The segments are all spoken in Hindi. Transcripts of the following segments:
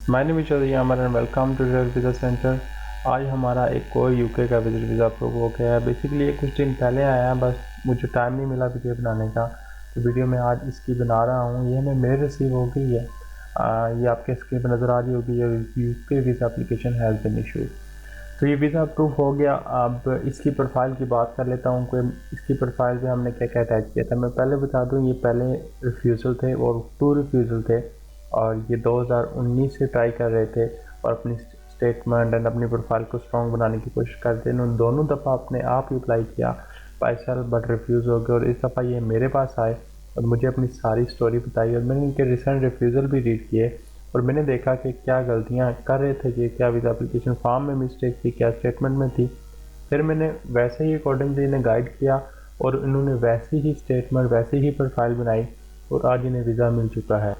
My name is Chaudhary Amar and welcome to real visa centre. आज हमारा एक और यूके का विजिट वीज़ा अप्रूव हो गया है। बेसिकली ये कुछ दिन पहले आया है, बस मुझे टाइम नहीं मिला वीडियो बनाने का, तो वीडियो मैं आज इसकी बना रहा हूँ। ये हमें मेल रिसीव हो गई है। ये आपके स्क्रीन पर नज़र आ रही होगी, ये UK visa application has been issue. तो ये वीज़ा अप्रूव हो गया। अब इसकी प्रोफाइल की बात कर लेता हूँ कि इसकी प्रोफाइल पे हमने क्या क्या अटैच किया था। मैं पहले बता दूँ, ये पहले रिफ्यूज़ल थे और 2 रिफ्यूज़ल थे, और ये 2019 से ट्राई कर रहे थे और अपनी स्टेटमेंट एंड अपनी प्रोफाइल को स्ट्रॉन्ग बनाने की कोशिश करते हैं। उन दोनों दफ़ा अपने आप ही अप्लाई किया पाइसल, बट रिफ्यूज़ हो गया। और इस दफ़ा ये मेरे पास आए और मुझे अपनी सारी स्टोरी बताई, और मैंने इनके रिसेंट रिफ्यूज़ल भी रीड किए और मैंने देखा कि क्या गलतियाँ कर रहे थे, कि क्या वीज़ा एप्लीकेशन फॉर्म में मिस्टेक थी, क्या स्टेटमेंट में थी। फिर मैंने वैसे ही अकॉर्डिंगली इन्हें गाइड किया और इन्होंने वैसे ही स्टेटमेंट, वैसे ही प्रोफाइल बनाई और आज इन्हें वीज़ा मिल चुका है।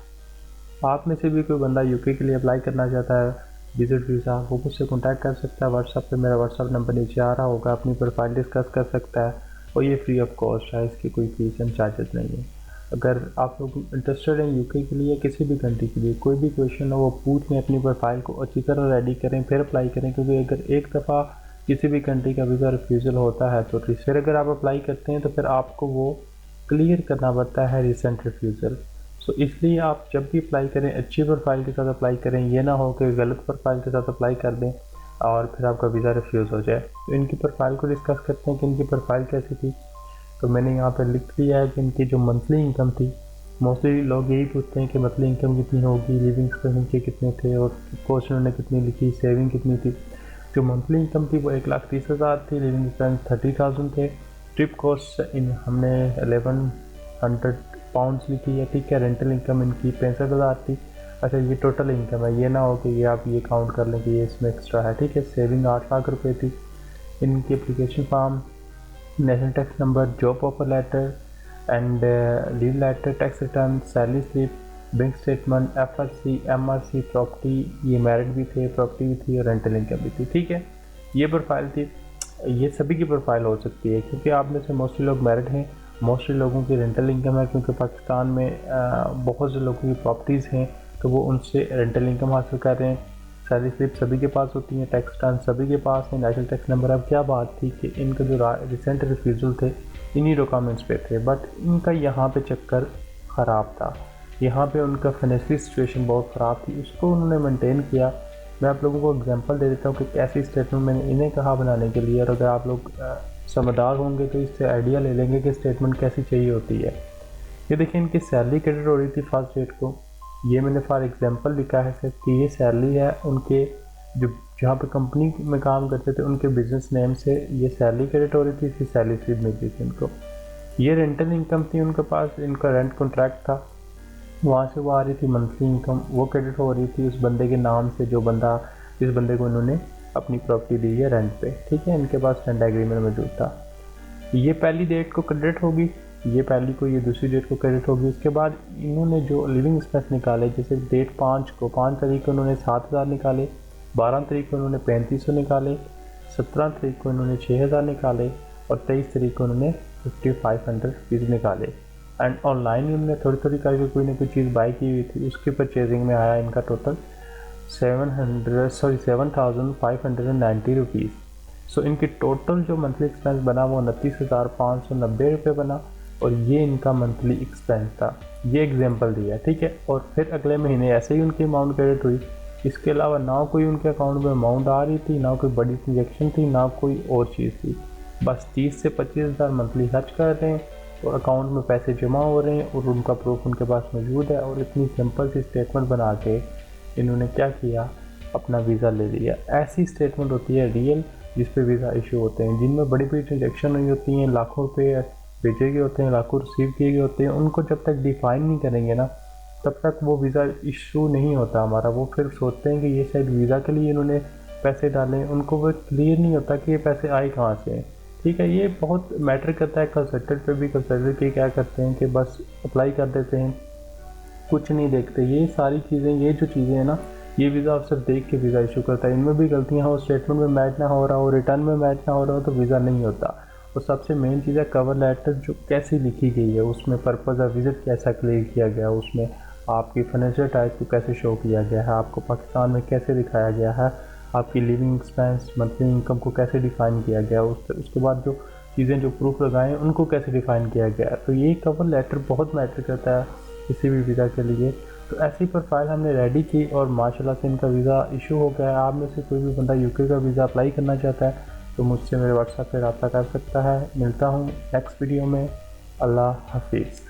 आप में से भी कोई बंदा यूके के लिए अप्लाई करना चाहता है विजिट वीज़ा, वो मुझसे कॉन्टैक्ट कर सकता है व्हाट्सएप पे। मेरा व्हाट्सएप नंबर नीचे आ रहा होगा। अपनी प्रोफाइल डिस्कस कर सकता है और ये फ्री ऑफ कॉस्ट है, इसकी कोई फीस एंड चार्जेस नहीं है। अगर आप लोग इंटरेस्टेड हैं यूके के लिए, किसी भी कंट्री के लिए, कोई भी क्वेश्चन हो वो पूछ लें, अपनी प्रोफाइल को अच्छी तरह रेडी करें, फिर अप्लाई करें। क्योंकि अगर एक दफ़ा किसी भी कंट्री का वीज़ा रिफ्यूज़ल होता है तो फिर अगर आप अप्लाई करते हैं तो फिर आपको वो क्लियर करना पड़ता है, रिसेंट रिफ्यूज़ल। सो इसलिए आप जब भी अप्लाई करें अच्छी प्रोफाइल के साथ अप्लाई करें। ये ना हो कि गलत प्रोफाइल के साथ अप्लाई कर दें और फिर आपका वीज़ा रिफ्यूज़ हो जाए। तो इनकी प्रोफाइल को डिस्कस करते हैं कि इनकी प्रोफाइल कैसी थी। तो मैंने यहाँ पर लिख दिया है कि इनकी जो मंथली इनकम थी, मोस्टली लोग यही पूछते हैं कि मंथली इनकम कितनी होगी, लिविंग एक्सपेंस के कितने थे और कॉस्ट उन्होंने कितनी लिखी, सेविंग कितनी थी। जो मंथली इनकम थी वो 1,30,000 थी, लिविंग एक्सपेंस 30,000 थे। ट्रिप कॉस्ट इन हमने 1100 पाउंड्स लिखी है, ठीक है। रेंटल इनकम इनकी 65,000 थी। अच्छा, ये टोटल इनकम है, ये ना हो कि ये आप ये काउंट कर लें कि ये इसमें एक्स्ट्रा है, ठीक है। सेविंग 8 लाख रुपये थी। इनकी application form, national tax number, job offer letter and leave letter, tax return, salary slip, bank statement, FRC, MRC, property, ये मैरिड भी थे, प्रॉपर्टी भी थी और रेंटल इनकम भी थी, ठीक है। ये प्रोफाइल थी। ये सभी की प्रोफाइल हो सकती है क्योंकि आप में से मोस्टली लोग मैरिड हैं, मोस्टली लोगों की रेंटल इनकम है, क्योंकि पाकिस्तान में बहुत से लोगों की प्रॉपर्टीज़ हैं तो वो उनसे रेंटल इनकम हासिल कर रहे हैं। सैलरी स्लिप सभी के पास होती है, टैक्स रिटर्न सभी के पास है, नेशनल टैक्स नंबर। अब क्या बात थी कि इनका जो रिसेंट रिफ्यूज़ल थे इन्हीं डॉक्यूमेंट्स पे थे, बट इनका यहाँ पे चक्कर ख़राब था। यहाँ पे उनका फाइनेंशियल सिचुएशन बहुत ख़राब थी, उसको उन्होंने मेंटेन किया। मैं आप लोगों को एग्जांपल दे देता हूँ कि कैसी स्टेटमेंट मैंने इन्हें कहा बनाने के लिए, और अगर आप लोग समझदार होंगे तो इससे आइडिया ले लेंगे कि स्टेटमेंट कैसी चाहिए होती है। ये देखिए, इनकी सैलरी क्रेडिट हो रही थी फर्स्ट डेट को। ये मैंने फॉर एग्जांपल लिखा है कि ये सैलरी है उनके जो जहाँ पे कंपनी में काम करते थे उनके बिजनेस नेम से ये सैलरी क्रेडिट हो रही थी, इसकी सैलरी स्लिप मिलती थी इनको। ये रेंटल इनकम थी उनके पास, इनका रेंट कॉन्ट्रैक्ट था, वहाँ से वो आ रही थी मंथली इनकम, वो क्रेडिट हो रही थी उस बंदे के नाम से जिस बंदे को इन्होंने अपनी प्रॉपर्टी दी है रेंट पे, ठीक है। इनके पास रेंट एग्रीमेंट मौजूद था। ये पहली डेट को क्रेडिट होगी, ये पहली को, ये दूसरी डेट को क्रेडिट होगी। उसके बाद इन्होंने जो लिविंग एक्सपेंस निकाले, जैसे डेट 5 तारीख को इन्होंने 7,000 निकाले, 12 तारीख को इन्होंने 3500 निकाले, 17 तारीख को इन्होंने 6,000 निकाले और 23 तारीख को इन्होंने 5,500 रुपीज़ निकाले। एंड ऑनलाइन इन्होंने थोड़ी थोड़ी करके कोई ना कोई चीज़ बाई की हुई थी, उसकी परचेजिंग में आया इनका टोटल 7,590 रुपीज़। सो इनकी टोटल जो मंथली एक्सपेंस बना वो 29,590 रुपये बना, और ये इनका मंथली एक्सपेंस था। ये एग्जांपल दिया, ठीक है। और फिर अगले महीने ऐसे ही उनकी अमाउंट क्रेडिट हुई। इसके अलावा ना कोई उनके अकाउंट में अमाउंट आ रही थी, ना कोई बड़ी ट्रांजेक्शन थी, ना कोई और चीज़ थी। बस 30 से 25,000 मंथली खर्च कर रहे हैं और अकाउंट में पैसे जमा हो रहे हैं और उनका प्रूफ उनके पास मौजूद है। और इतनी सिंपल सी स्टेटमेंट बना के इन्होंने क्या किया, अपना वीज़ा ले लिया। ऐसी स्टेटमेंट होती है रियल, जिस पे वीज़ा इशू होते हैं, जिनमें बड़ी बड़ी ट्रांजेक्शन नहीं होती हैं, लाखों रुपये भेजे गए होते हैं, लाखों रिसीव किए गए होते हैं। उनको जब तक डिफाइन नहीं करेंगे ना, तब तक वो वीज़ा इशू नहीं होता हमारा। वो फिर सोचते हैं कि ये शायद वीज़ा के लिए इन्होंने पैसे डाले, उनको वो क्लियर नहीं होता कि ये पैसे आए कहाँ से हैं, ठीक है। ये बहुत मैटर करता है कंसल्टेंट पे भी। कंसल्टेंट पे क्या करते हैं कि बस अप्लाई कर देते हैं, कुछ नहीं देखते। ये सारी चीज़ें, ये जो चीज़ें हैं ना, ये वीज़ा अफसर देख के वीज़ा इशू करता है। इनमें भी गलतियाँ हो, स्टेटमेंट में मैच ना हो रहा हो, रिटर्न में मैच ना हो रहा हो, तो वीज़ा नहीं होता। और सबसे मेन चीज़ है कवर लेटर जो कैसी लिखी गई है, उसमें पर्पज़ ऑफ विज़िट कैसा क्लियर किया गया, उसमें आपकी फाइनेंशियल टाइप को कैसे शो किया गया है, आपको पाकिस्तान में कैसे दिखाया गया है, आपकी लिविंग एक्सपेंस मंथली इनकम को कैसे डिफ़ाइन किया गया, उसके बाद जो चीज़ें जो प्रूफ लगाएं उनको कैसे डिफ़ाइन किया गया। तो ये कवर लेटर बहुत मैटर करता है किसी भी वीज़ा के लिए। तो ऐसी प्रोफाइल हमने रेडी की और माशाल्लाह से इनका वीज़ा इशू हो गया है। आप में से कोई भी बंदा यूके का वीज़ा अप्लाई करना चाहता है तो मुझसे मेरे व्हाट्सएप पर रब्ता कर सकता है। मिलता हूँ नेक्स्ट वीडियो में। अल्लाह हाफिज़।